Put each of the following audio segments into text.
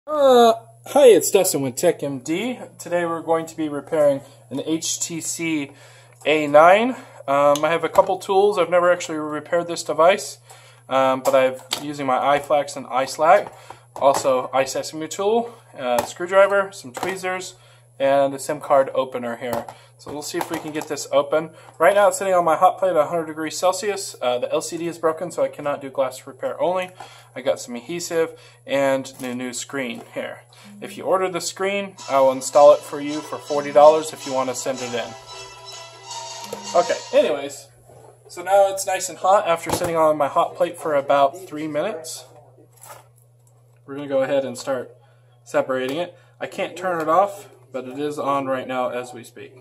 Hi, it's Dustin with TechMD. Today we're going to be repairing an HTC A9. I have a couple tools. I've never actually repaired this device, but I've using my iFlex and iSlack. Also, iSesame tool, screwdriver, some tweezers, and a SIM card opener here. So we'll see if we can get this open. Right now it's sitting on my hot plate at 100 degrees Celsius. The LCD is broken, so I cannot do glass repair only. I got some adhesive and the new screen here. If you order the screen, I will install it for you for $40 if you want to send it in. Okay, anyways, so now it's nice and hot after sitting on my hot plate for about 3 minutes. We're going to go ahead and start separating it. I can't turn it off, but it is on right now as we speak.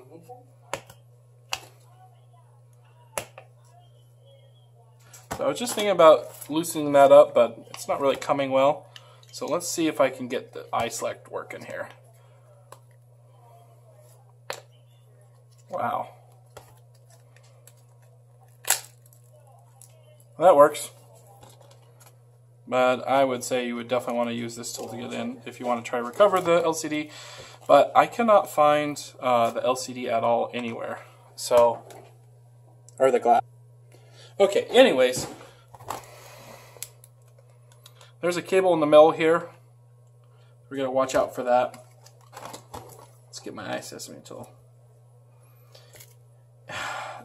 So I was just thinking about loosening that up, but it's not really coming well. So let's see if I can get the iSelect working here. Wow. Well, that works. But I would say you would definitely want to use this tool to get in if you want to try to recover the LCD. But I cannot find the LCD at all anywhere. So, or the glass. Okay, anyways. There's a cable in the middle here. We're going to watch out for that. Let's get my iSesame tool.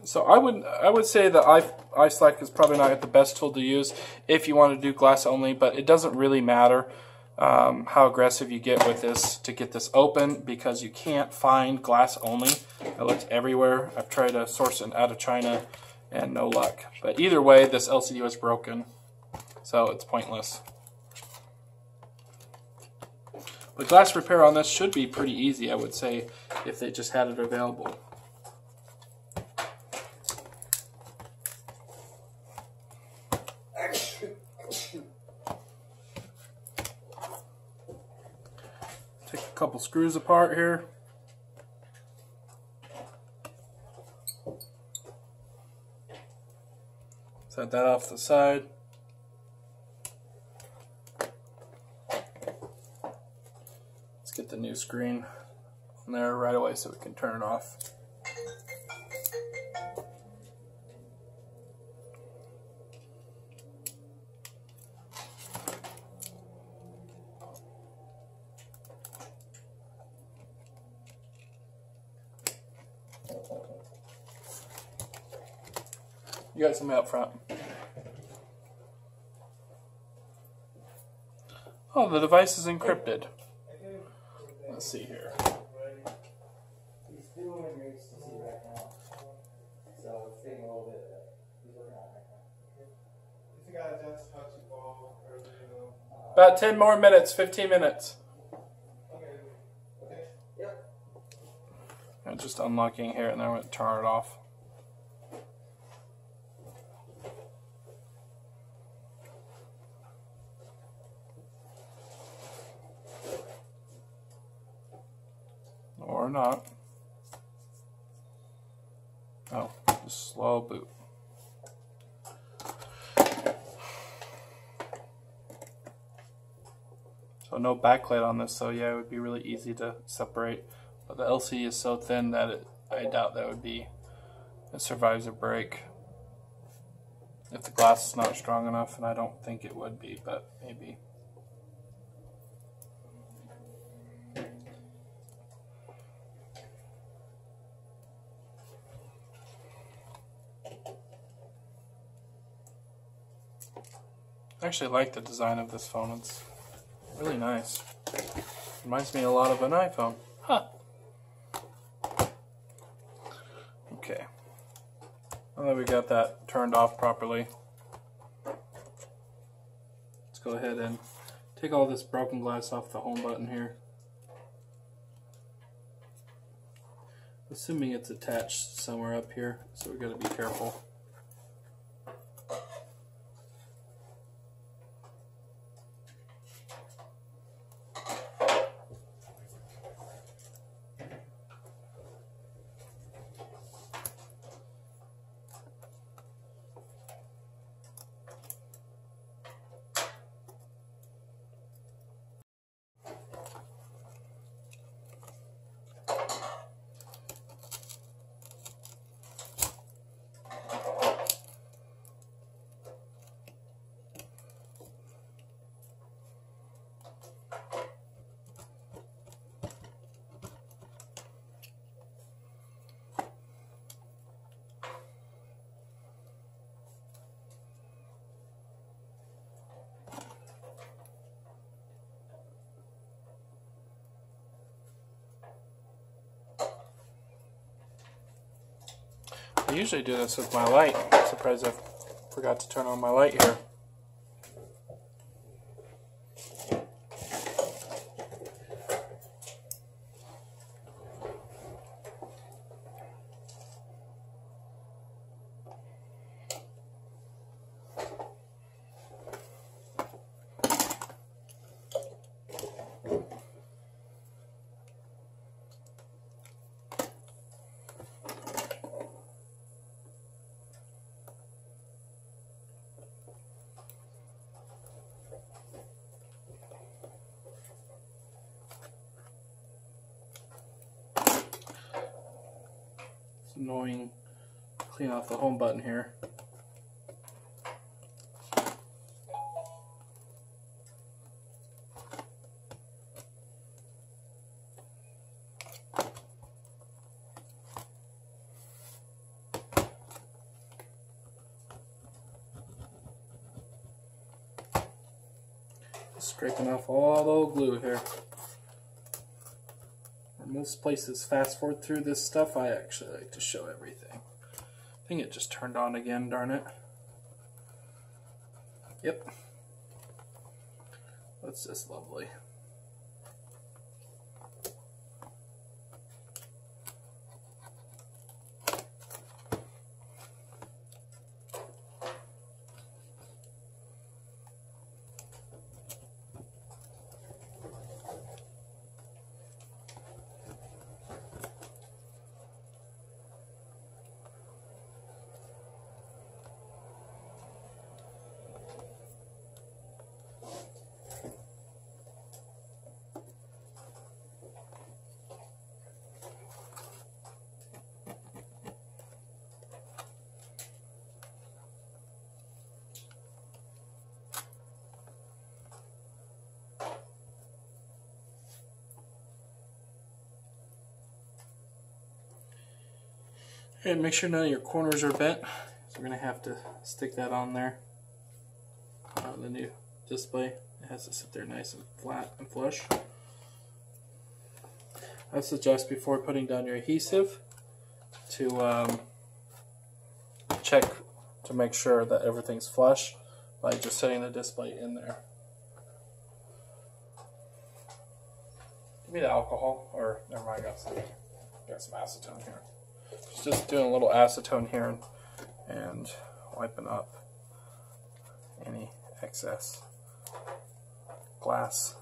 So I would say that iSlack is probably not the best tool to use if you want to do glass only, but it doesn't really matter how aggressive you get with this to get this open, because you can't find glass only. I looked everywhere. I've tried to source it out of China and no luck. But either way, this LCD was broken, so it's pointless. The glass repair on this should be pretty easy, I would say, if they just had it available. Take a couple screws apart here. Set that off to the side. Let's get the new screen on there right away so we can turn it off. You got something up front. Oh, the device is encrypted. Let's see here. He's doing HTC right now, so it's taking a little bit. He's working on it right now. If you got a just touch it ball, or About 10 more minutes, 15 minutes. okay. Okay. Yep. I'm just unlocking here and then I'm going to turn it off. Or not. Oh, just slow boot. So no backlight on this, so yeah, it would be really easy to separate. But the LCD is so thin that I doubt that would be, it survives a break. If the glass is not strong enough, and I don't think it would be, but maybe. I actually like the design of this phone. It's really nice. Reminds me a lot of an iPhone. Huh. Okay. Now that we got that turned off properly, let's go ahead and take all this broken glass off the home button here. Assuming it's attached somewhere up here, so we got to be careful. usually do this with my light. I'm surprised I forgot to turn on my light here. Annoying. Clean off the home button here. Scraping off all the old glue here. Most places fast forward through this stuff. I actually like to show everything. I think it just turned on again, darn it. Yep. That's just lovely. And make sure none of your corners are bent. So we're going to have to stick that on there. On the new display. It has to sit there nice and flat and flush. I suggest before putting down your adhesive to check to make sure that everything's flush by just setting the display in there. Give me the alcohol, or never mind, I got some acetone here. Just doing a little acetone here and wiping up any excess glass.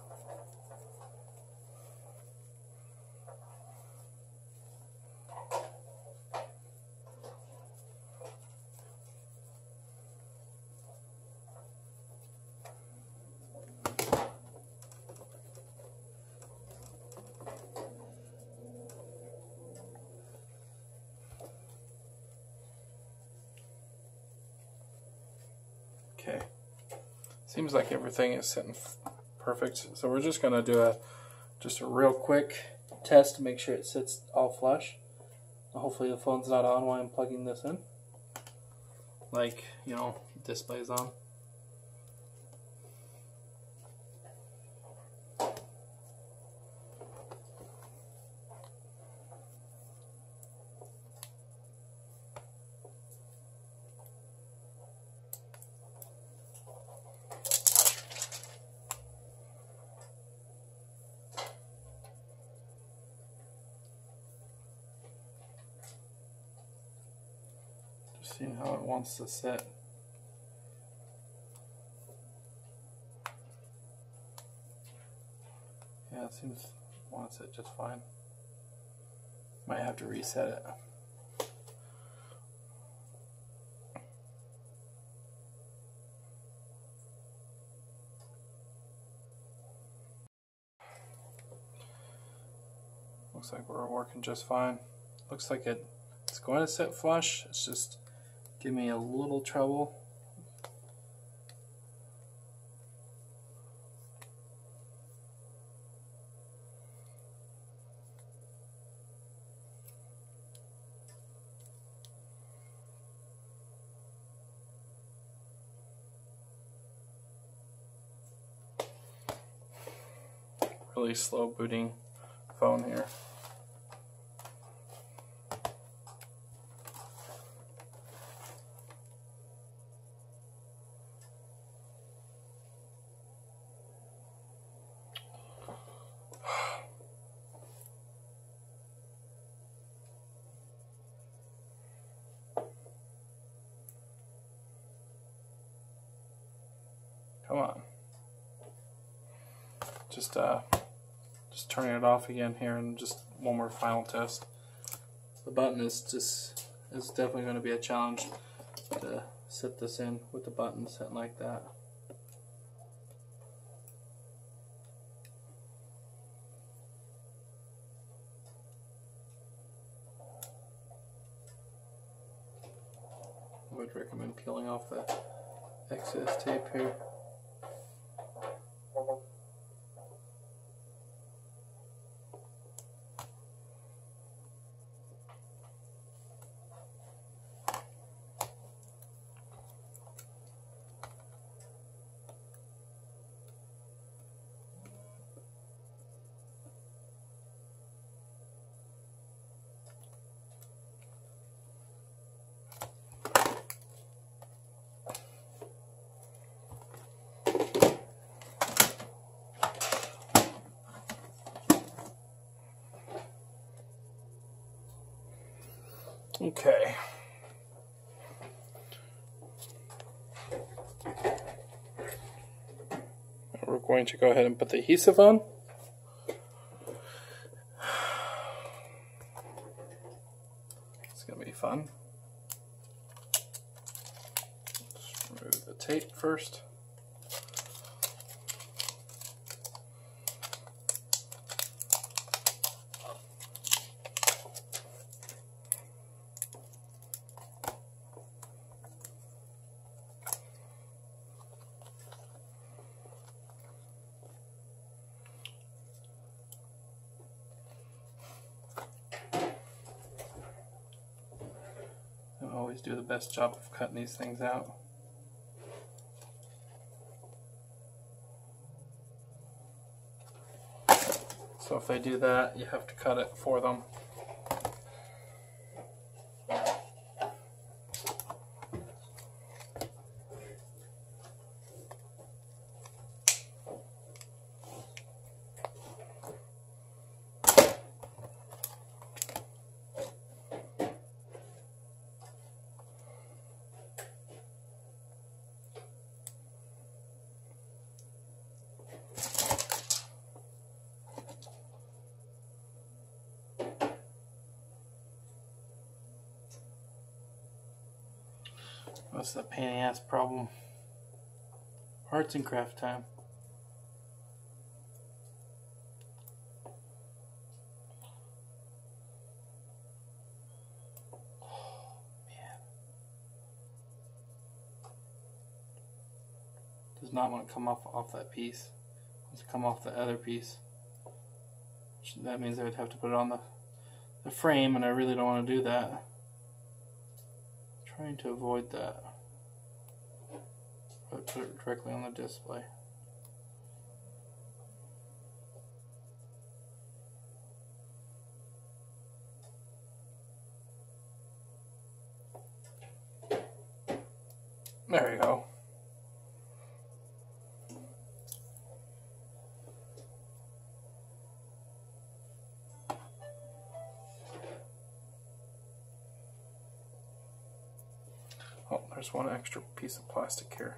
Okay, seems like everything is sitting perfect. So we're just gonna do just a real quick test to make sure it sits all flush. Hopefully the phone's not on while I'm plugging this in. Like, you know, display's on. Seeing how it wants to sit. Yeah, it seems it wants it just fine. Might have to reset it. Looks like we're working just fine. Looks like it's going to sit flush. It's just give me a little trouble. Really slow booting phone here. Come on. Just turning it off again here, and just one more final test. The button is definitely going to be a challenge to set this in with the button set like that. I would recommend peeling off the excess tape here. Okay. We're going to go ahead and put the adhesive on. It's going to be fun. Just remove the tape first. I always do the best job of cutting these things out. So if they do that, you have to cut it for them. What's the pain in the ass problem? Arts and craft time. Oh, man. Does not want to come off that piece. It wants to come off the other piece. That means I would have to put it on the frame, and I really don't want to do that. Trying to avoid that. But put it directly on the display. There you go. Oh, there's one extra piece of plastic here.